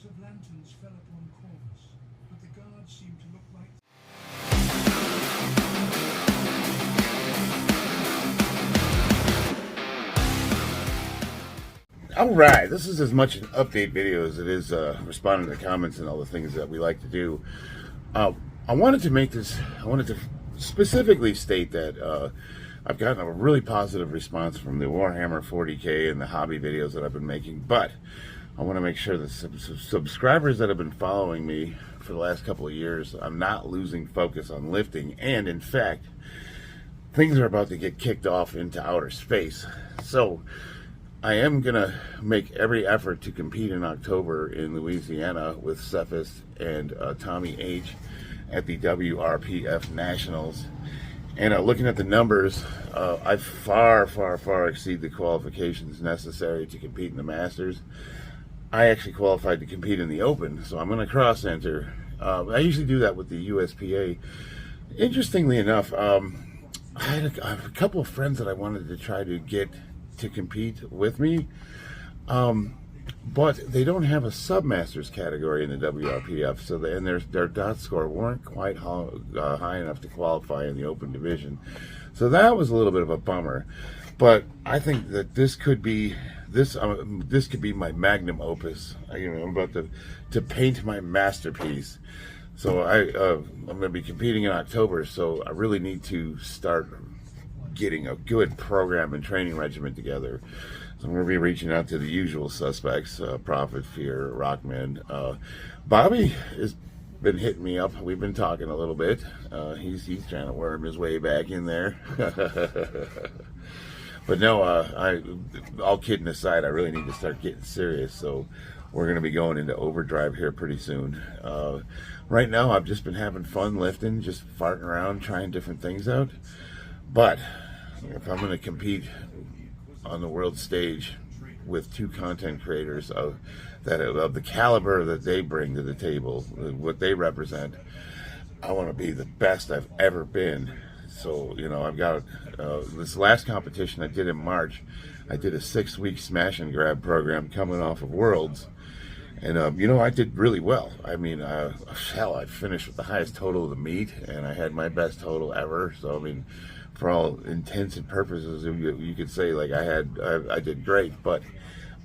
beams of lanterns fell upon corpse, but the guards seemed to look like... All right, this is as much an update video as it is responding to comments and all the things that we like to do. I wanted to specifically state that I've gotten a really positive response from the Warhammer 40K and the hobby videos that I've been making, but I want to make sure that subscribers that have been following me for the last couple of years, I'm not losing focus on lifting, and in fact, things are about to get kicked off into outer space. So I am going to make every effort to compete in October in Louisiana with Cephas and Tommy H at the WRPF Nationals. And looking at the numbers, I far exceed the qualifications necessary to compete in the Masters. I actually qualified to compete in the Open, so I'm going to cross-enter. I usually do that with the USPA. Interestingly enough, I had a couple of friends that I wanted to try to get to compete with me, but they don't have a submasters category in the WRPF, so their dot score weren't quite high enough to qualify in the Open division. So that was a little bit of a bummer. But I think that this could be my magnum opus. I'm about to paint my masterpiece. So I'm going to be competing in October, so I really need to start getting a good program and training regimen together. So I'm going to be reaching out to the usual suspects, Prophet, Fear, Rockman. Bobby has been hitting me up. We've been talking a little bit. He's trying to worm his way back in there. But no, all kidding aside, I really need to start getting serious. So we're going to be going into overdrive here pretty soon. Right now, I've just been having fun lifting, just farting around, trying different things out. But if I'm going to compete on the world stage with two content creators of the caliber that they bring to the table, what they represent, I want to be the best I've ever been. So, I've got this last competition I did in March. I did a 6-week smash and grab program coming off of Worlds. And, I did really well. I mean, I finished with the highest total of the meet, and I had my best total ever. So, I mean, for all intents and purposes, you could say, like, I did great. But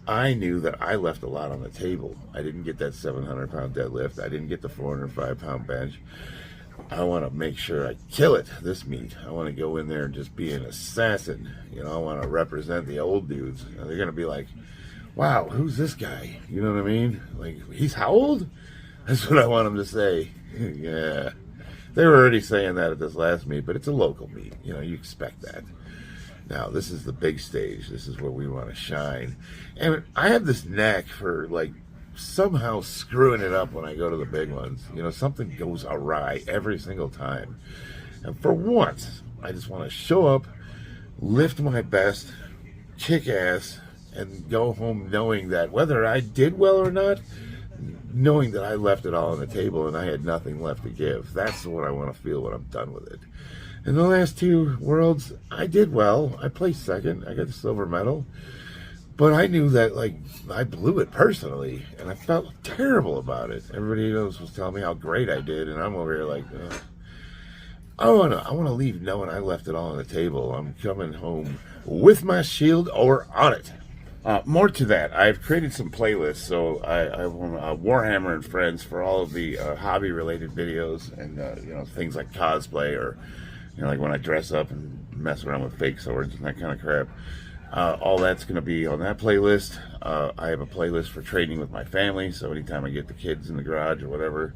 I knew that I left a lot on the table. I didn't get that 700-pound deadlift. I didn't get the 405-pound bench. I want to make sure I kill it this meet. I want to go in there and just be an assassin. I want to represent the old dudes. And they're going to be like, wow, who's this guy? You know what I mean? Like, he's how old? That's what I want them to say. Yeah. They were already saying that at this last meet, but it's a local meet. You expect that. Now, this is the big stage. This is where we want to shine. And I have this knack for, like, somehow screwing it up when I go to the big ones. Something goes awry every single time. And for once, I just want to show up, lift my best, kick ass, and go home knowing that whether I did well or not, knowing that I left it all on the table and I had nothing left to give. That's what I want to feel when I'm done with it. In the last 2 Worlds, I did well. I placed second. I got the silver medal. But I knew that, like, I blew it personally, and I felt terrible about it. Everybody else was telling me how great I did, and I'm over here like, I want to leave knowing I left it all on the table. I'm coming home with my shield or on it. More to that, I've created some playlists. So I want Warhammer and Friends for all of the hobby-related videos and things like cosplay or like when I dress up and mess around with fake swords and that kind of crap. All that's going to be on that playlist. I have a playlist for training with my family, so anytime I get the kids in the garage or whatever,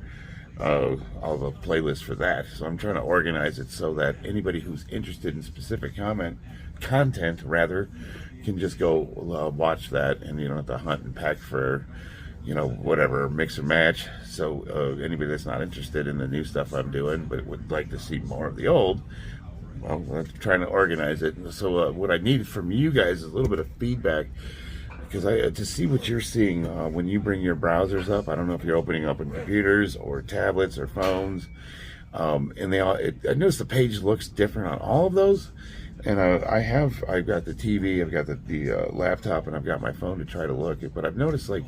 I'll have a playlist for that. So I'm trying to organize it so that anybody who's interested in specific content can just go watch that, and you don't have to hunt and pack for whatever, mix and match. So anybody that's not interested in the new stuff I'm doing but would like to see more of the old, well, I'm trying to organize it. So what I need from you guys is a little bit of feedback, because to see what you're seeing when you bring your browsers up. I don't know if you're opening up on computers or tablets or phones, and I noticed the page looks different on all of those. And I've got the TV, I've got the laptop, and I've got my phone to try to look at. But I've noticed, like,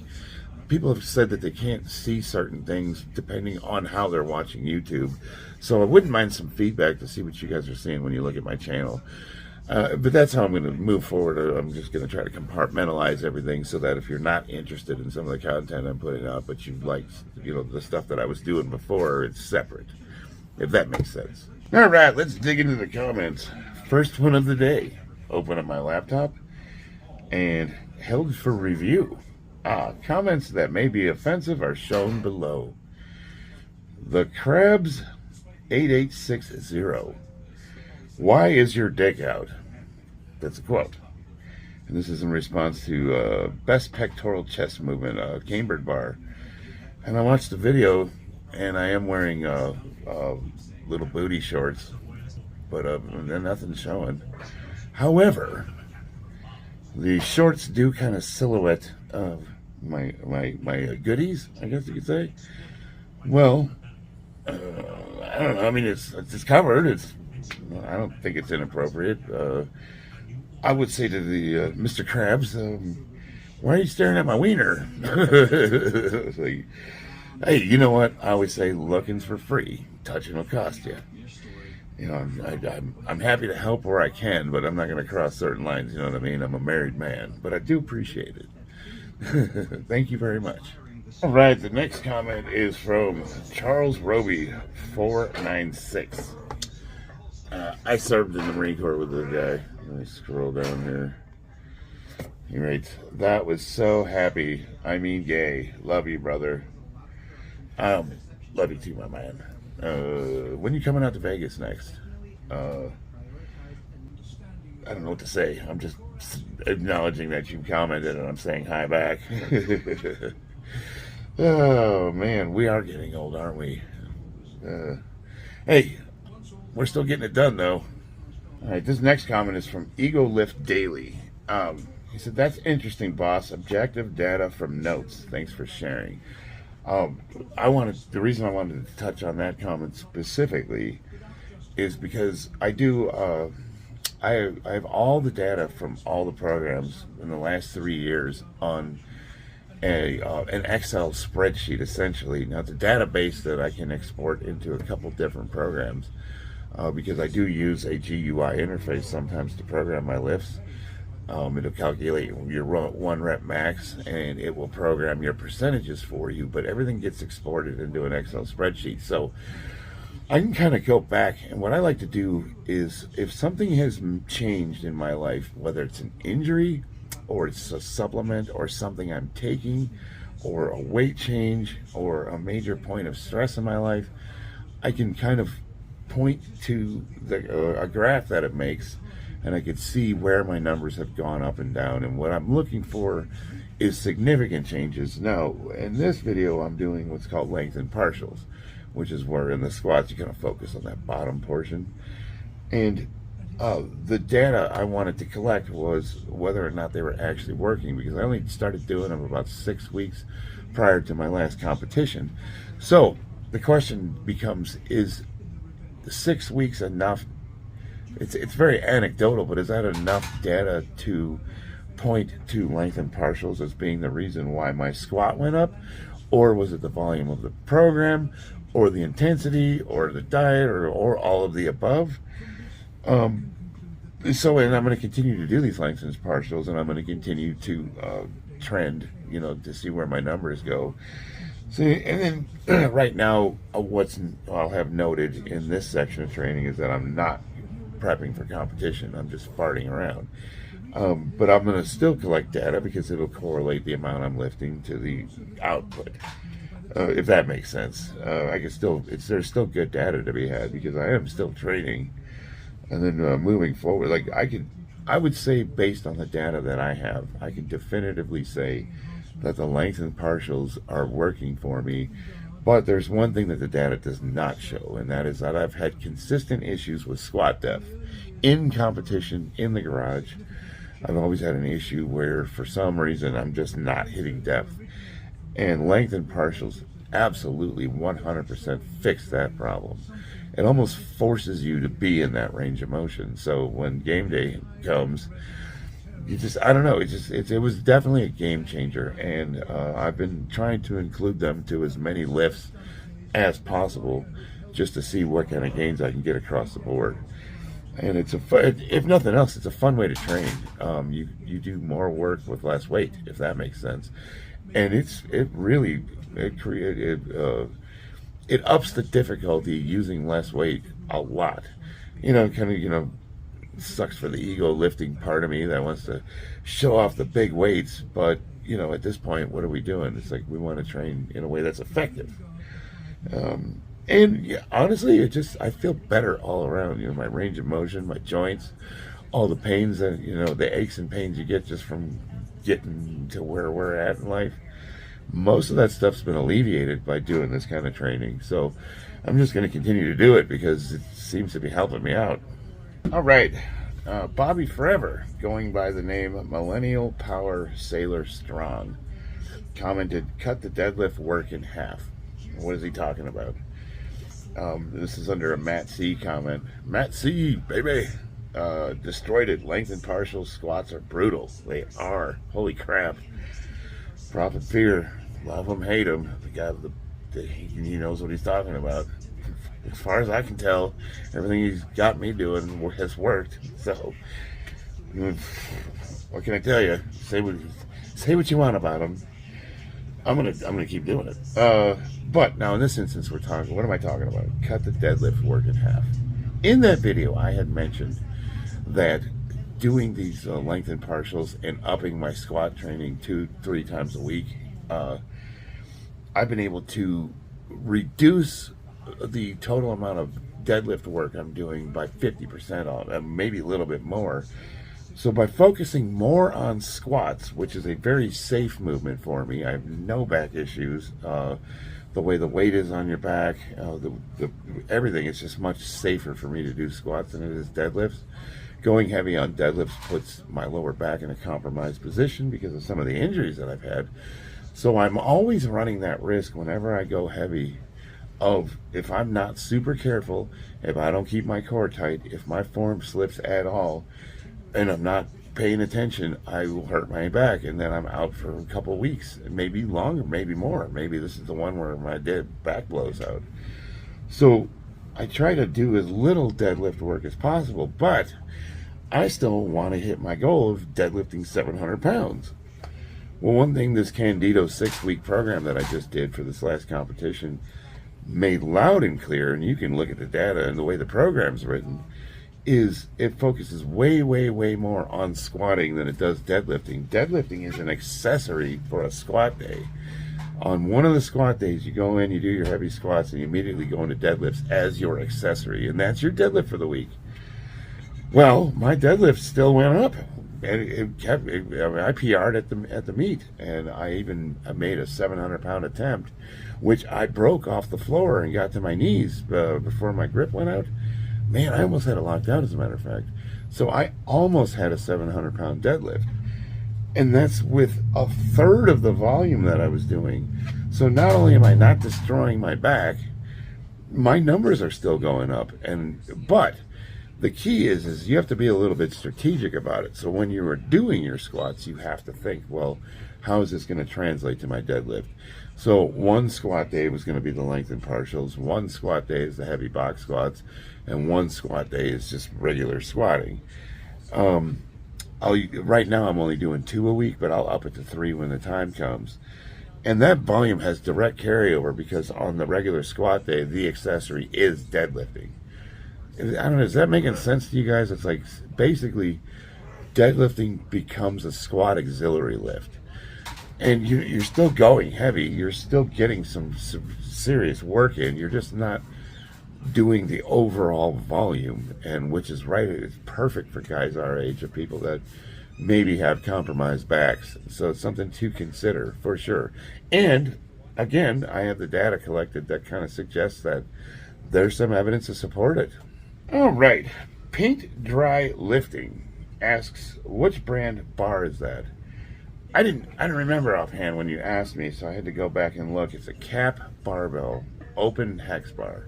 people have said that they can't see certain things depending on how they're watching YouTube. So I wouldn't mind some feedback to see what you guys are seeing when you look at my channel. But that's how I'm going to move forward. I'm just going to try to compartmentalize everything so that if you're not interested in some of the content I'm putting out, but you like, the stuff that I was doing before, it's separate. If that makes sense. All right, let's dig into the comments. First one of the day. Open up my laptop and held for review. Comments that may be offensive are shown below. The Crabs 8860. Why is your dick out? That's a quote. And this is in response to best pectoral chest movement, cambered bar. And I watched the video, and I am wearing little booty shorts, but nothing's showing. However, the shorts do kind of silhouette my goodies, I guess you could say. Well, I don't know. I mean, it's covered. I don't think it's inappropriate. I would say to the Mr. Krabs, why are you staring at my wiener? Like, hey, you know what? I always say, looking's for free. Touching will cost you. I'm happy to help where I can, but I'm not going to cross certain lines. You know what I mean? I'm a married man, but I do appreciate it. Thank you very much. All right, the next comment is from Charles Roby 496. I served in the Marine Corps with this guy. Let me scroll down here. He writes, that was so happy. I mean gay. Love you, brother. Love you too, my man. When you coming out to Vegas next? I don't know what to say. I'm just acknowledging that you commented and I'm saying hi back. Oh, man. We are getting old, aren't we? Hey, we're still getting it done, though. All right, this next comment is from Ego Lift Daily. He said, that's interesting, boss. Objective data from notes. Thanks for sharing. The reason I wanted to touch on that comment specifically is because I have all the data from all the programs in the last 3 years on an Excel spreadsheet, essentially. Now, it's a database that I can export into a couple different programs. Because I do use a GUI interface sometimes to program my lifts. It'll calculate your one rep max, and it will program your percentages for you, but everything gets exported into an Excel spreadsheet. So I can kind of go back, and what I like to do is, if something has changed in my life, whether it's an injury, or it's a supplement, or something I'm taking, or a weight change, or a major point of stress in my life, I can kind of point to a graph that it makes, and I could see where my numbers have gone up and down. And what I'm looking for is significant changes. Now, in this video, I'm doing what's called length and partials, which is where in the squats you're going to focus on that bottom portion. And the data I wanted to collect was whether or not they were actually working, because I only started doing them about 6 weeks prior to my last competition. So the question becomes, is 6 weeks enough? It's very anecdotal, but is that enough data to point to length and partials as being the reason why my squat went up? Or was it the volume of the program, or the intensity, or the diet, or all of the above? And I'm going to continue to do these lengths and partials, and I'm going to continue to trend, to see where my numbers go. See, and then right now, I'll have noted in this section of training is that I'm not prepping for competition. I'm just farting around. But I'm going to still collect data because it'll correlate the amount I'm lifting to the output, if that makes sense. There's still good data to be had because I am still training. And then moving forward, I would say based on the data that I have, I can definitively say that the length and partials are working for me. But there's one thing that the data does not show, and that is that I've had consistent issues with squat depth in competition, in the garage. I've always had an issue where for some reason I'm just not hitting depth. And length and partials absolutely 100% fix that problem. It almost forces you to be in that range of motion. So when game day comes, I don't know. It was definitely a game changer, and I've been trying to include them to as many lifts as possible, just to see what kind of gains I can get across the board. And if nothing else, it's a fun way to train. You do more work with less weight, if that makes sense. And it ups the difficulty using less weight a lot. Sucks for the ego lifting part of me that wants to show off the big weights, but at this point, what are we doing? It's like we want to train in a way that's effective. And yeah, honestly, I feel better all around. My range of motion, my joints, all the pains that, the aches and pains you get just from getting to where we're at in life. Most of that stuff's been alleviated by doing this kind of training. So I'm just going to continue to do it because it seems to be helping me out. All right. Bobby Forever, going by the name Millennial Power Sailor Strong, commented, cut the deadlift work in half. What is he talking about? This is under a Matt C comment. Matt C, baby. Destroyed it. Length and partial squats are brutal. They are. Holy crap. Prophet Fear. Love him, hate him. The guy, he knows what he's talking about. As far as I can tell, everything he's got me doing has worked. So, what can I tell you? Say what you want about him. I'm gonna keep doing it. But now in this instance, what am I talking about? Cut the deadlift work in half. In that video, I had mentioned that doing these length and partials and upping my squat training 2-3 times a week, I've been able to reduce the total amount of deadlift work I'm doing by 50% on, maybe a little bit more. So by focusing more on squats, which is a very safe movement for me, I have no back issues. The way the weight is on your back, everything, it's just much safer for me to do squats than it is deadlifts. Going heavy on deadlifts puts my lower back in a compromised position because of some of the injuries that I've had. So I'm always running that risk whenever I go heavy of, if I'm not super careful, if I don't keep my core tight, if my form slips at all, and I'm not paying attention, I will hurt my back, and then I'm out for a couple weeks, maybe longer, maybe more. Maybe this is the one where my dead back blows out. So I try to do as little deadlift work as possible, but I still want to hit my goal of deadlifting 700 pounds. Well, one thing this Candido 6-week program that I just did for this last competition made loud and clear, and you can look at the data and the way the program's written, is it focuses way, way, way more on squatting than it does deadlifting. Deadlifting is an accessory for a squat day. On one of the squat days, you go in, you do your heavy squats, and you immediately go into deadlifts as your accessory, and that's your deadlift for the week. Well, my deadlift still went up, and I PR'd at the meet, and I made a 700-pound attempt, which I broke off the floor and got to my knees before my grip went out. Man, I almost had it locked out, as a matter of fact. So I almost had a 700-pound deadlift. And that's with a third of the volume that I was doing. So not only am I not destroying my back, my numbers are still going up. But the key is you have to be a little bit strategic about it. So when you are doing your squats, you have to think, well, how is this going to translate to my deadlift? So one squat day was going to be the length and partials. One squat day is the heavy box squats. And one squat day is just regular squatting. Right now I'm only doing 2 a week, but I'll up it to 3 when the time comes. And that volume has direct carryover because on the regular squat day, the accessory is deadlifting. I don't know, is that making sense to you guys? It's like basically deadlifting becomes a squat auxiliary lift. And you're still going heavy. You're still getting some serious work in. You're just not doing the overall volume, and which is right. It's perfect for guys our age, of people that maybe have compromised backs. So it's something to consider for sure. And again, I have the data collected that kind of suggests that there's some evidence to support it. All right, Paint Dry Lifting asks, which brand bar is that? I didn't remember offhand when you asked me, so I had to go back and look. It's a cap barbell, open hex bar.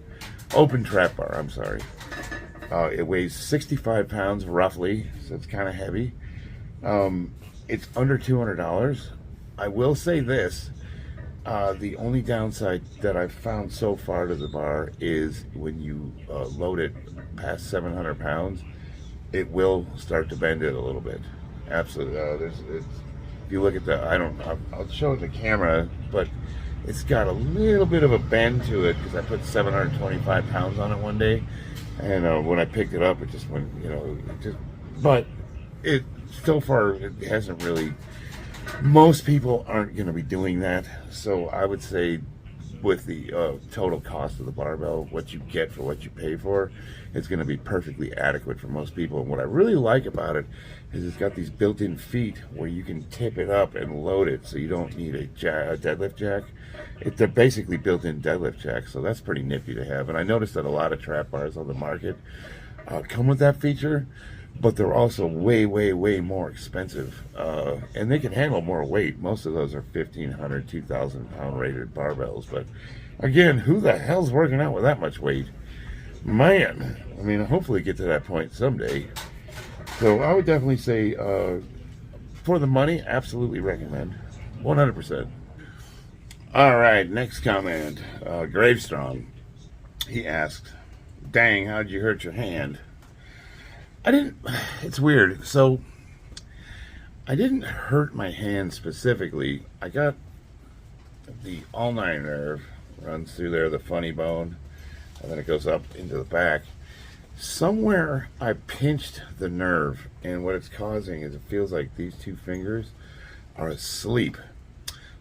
Open trap bar, I'm sorry. It weighs 65 pounds roughly, so it's kind of heavy. It's under $200. I will say this. The only downside that I've found so far to the bar is when you load it past 700 pounds, it will start to bend it a little bit. Absolutely. If you look at I'll show it the camera, but it's got a little bit of a bend to it because I put 725 pounds on it one day, and when I picked it up, it just went, but it so far it hasn't really. Most people aren't going to be doing that, so I would say with the total cost of the barbell, what you get for what you pay for, it's going to be perfectly adequate for most people. And what I really like about it is it's got these built-in feet where you can tip it up and load it, so you don't need a deadlift jack. They're basically built-in deadlift jacks, so that's pretty nifty to have. And I noticed that a lot of trap bars on the market come with that feature, but they're also way, way, way more expensive. And they can handle more weight. Most of those are 1,500, 2,000 pound rated barbells. But again, who the hell's working out with that much weight? Man, I mean, hopefully get to that point someday. So I would definitely say, for the money, absolutely recommend. 100%. All right, next comment. Gravestrong. He asked, dang, how'd you hurt your hand? It's weird. So, I didn't hurt my hand specifically. I got the ulnar nerve, runs through there, the funny bone, and then it goes up into the back. Somewhere I pinched the nerve, and what it's causing is it feels like these two fingers are asleep.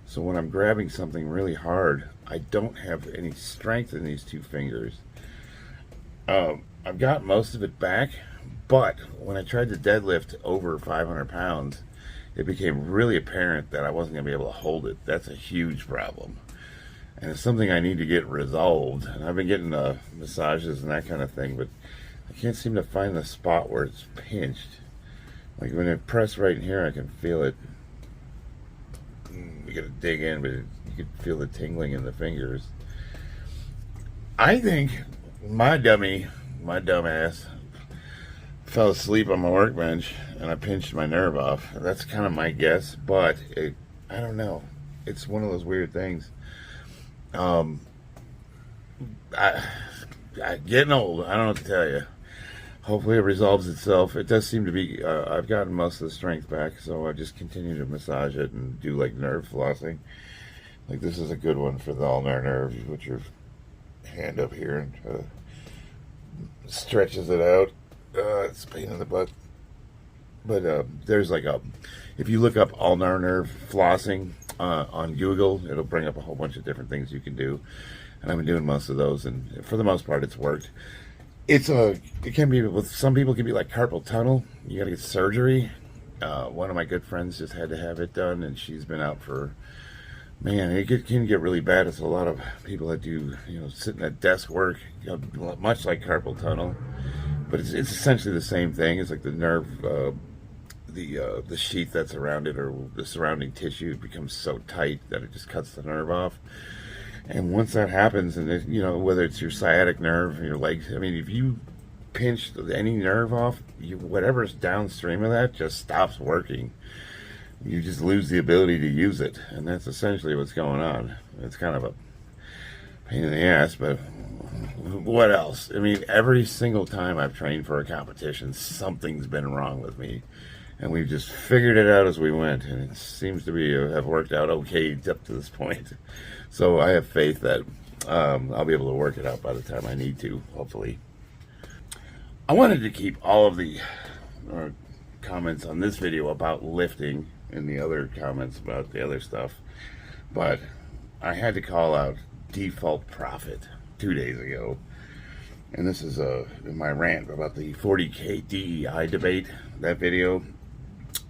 So when I'm grabbing something really hard, I don't have any strength in these two fingers. I've got most of it back, but when I tried to deadlift over 500 pounds, it became really apparent that I wasn't going to be able to hold it. That's a huge problem. And it's something I need to get resolved. And I've been getting massages and that kind of thing, but I can't seem to find the spot where it's pinched. Like when I press right in here, I can feel it. You got to dig in, but you can feel the tingling in the fingers. I think my dumbass fell asleep on my workbench and I pinched my nerve off. That's kind of my guess, but I don't know. It's one of those weird things. Getting old, I don't know what to tell you. Hopefully it resolves itself. It does seem to be, I've gotten most of the strength back, so I just continue to massage it and do like nerve flossing. Like this is a good one for the ulnar nerve. You put your hand up here and stretches it out. It's a pain in the butt. But there's like if you look up ulnar nerve flossing on Google, it'll bring up a whole bunch of different things you can do. And I've been doing most of those, and for the most part, it's worked. It can be, with some people, it can be like carpal tunnel. You got to get surgery. One of my good friends just had to have it done, and she's been out for, man, it can get really bad. It's a lot of people that do, sitting at desk work, much like carpal tunnel. But it's essentially the same thing. It's like the nerve, the sheath that's around it, or the surrounding tissue, becomes so tight that it just cuts the nerve off. And once that happens, and whether it's your sciatic nerve or your legs, I mean, if you pinch any nerve off, whatever's downstream of that just stops working. You just lose the ability to use it, and that's essentially what's going on. It's kind of a pain in the ass, but what else? I mean, every single time I've trained for a competition, something's been wrong with me. And we've just figured it out as we went, and it seems to have worked out okay up to this point. So I have faith that I'll be able to work it out by the time I need to, hopefully. I wanted to keep all of the comments on this video about lifting and the other comments about the other stuff, but I had to call out Default Profit 2 days ago. And this is my rant about the 40K DEI debate, that video.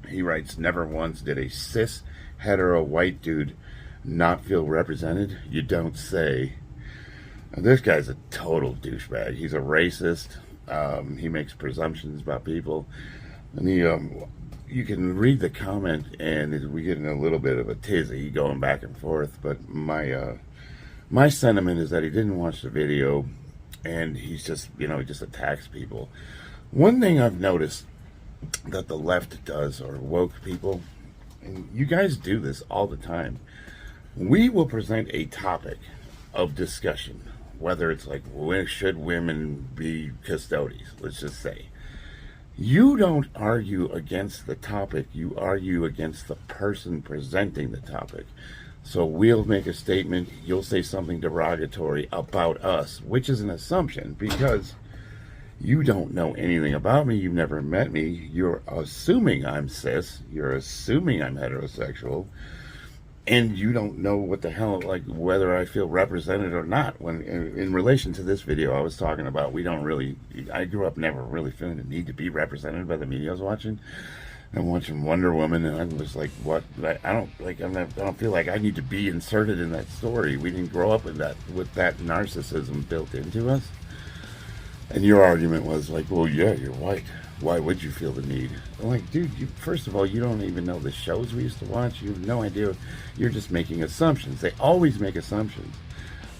He writes, never once did a cis hetero white dude not feel represented. You don't say. Now, this guy's a total douchebag. He's a racist. He makes presumptions about people. And you can read the comment, and we get in a little bit of a tizzy going back and forth. But my sentiment is that he didn't watch the video, and he's just, he just attacks people. One thing I've noticed that the left does, or woke people, and you guys do this all the time. We will present a topic of discussion, whether it's like, should women be custodies, let's just say. You don't argue against the topic, you argue against the person presenting the topic. So we'll make a statement, you'll say something derogatory about us, which is an assumption, because you don't know anything about me, you've never met me, you're assuming I'm cis, you're assuming I'm heterosexual, and you don't know what the hell, like, whether I feel represented or not. When in relation to this video, I was talking about, I grew up never really feeling the need to be represented by the media I was watching. I'm watching Wonder Woman, and I was like, what? I don't feel like I need to be inserted in that story. We didn't grow up with that narcissism built into us. And your argument was like, well, yeah, you're white. Why would you feel the need? I'm like, dude, first of all, you don't even know the shows we used to watch. You have no idea. You're just making assumptions. They always make assumptions.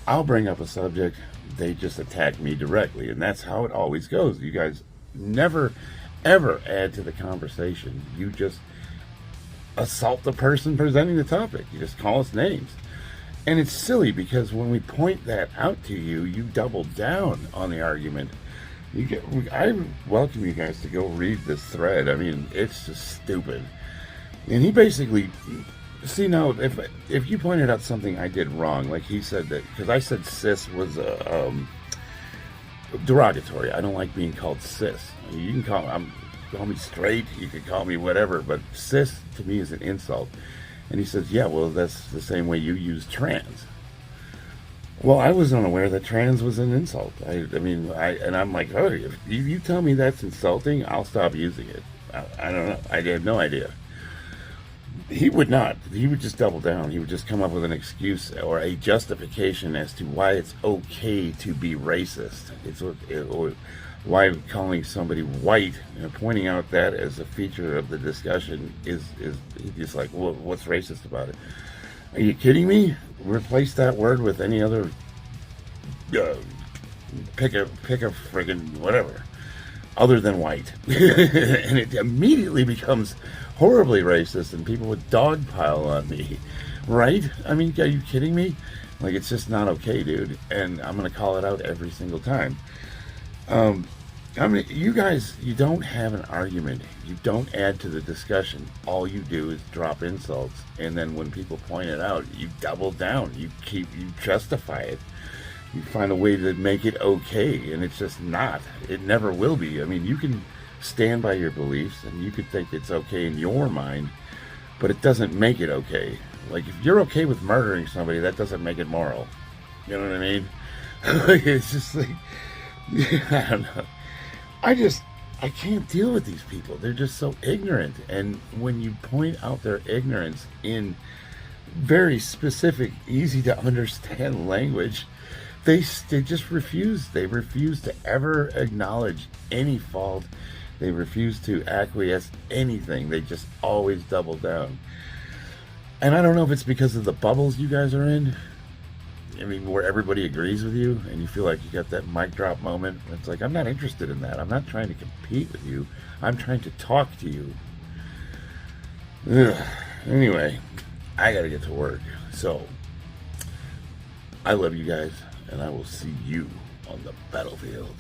I'll bring up a subject, they just attack me directly, and that's how it always goes. You guys never, ever add to the conversation. You just assault the person presenting the topic. You just call us names. And it's silly, because when we point that out to you, you double down on the argument. I welcome you guys to go read this thread. I mean, it's just stupid. And he basically, see, now, if you pointed out something I did wrong, like he said that, because I said cis was derogatory. I don't like being called cis. You can call me straight, you can call me whatever, but cis to me is an insult. And he says, yeah, well, that's the same way you use trans. Well, I was unaware that trans was an insult. I'm like, oh, if you tell me that's insulting, I'll stop using it. I don't know. I had no idea. He would not. He would just double down. He would just come up with an excuse or a justification as to why it's okay to be racist. Or why calling somebody white and pointing out that as a feature of the discussion is just like, well, what's racist about it? Are you kidding me? Replace that word with any other, pick a friggin' whatever, other than white. And it immediately becomes horribly racist, and people would dogpile on me, right? I mean, are you kidding me? Like, it's just not okay, dude. And I'm going to call it out every single time. I mean, you guys, you don't have an argument. You don't add to the discussion. All you do is drop insults. And then when people point it out, you double down. You justify it. You find a way to make it okay. And it's just not. It never will be. I mean, you can stand by your beliefs, and you could think it's okay in your mind, but it doesn't make it okay. Like, if you're okay with murdering somebody, that doesn't make it moral. You know what I mean? It's just like, I don't know. I can't deal with these people. They're just so ignorant. And when you point out their ignorance in very specific, easy to understand language, they just refuse. They refuse to ever acknowledge any fault. They refuse to acquiesce anything. They just always double down. And I don't know if it's because of the bubbles you guys are in. I mean, where everybody agrees with you and you feel like you got that mic drop moment. It's like, I'm not interested in that. I'm not trying to compete with you. I'm trying to talk to you. Ugh. Anyway, I gotta get to work. So, I love you guys, and I will see you on the battlefield.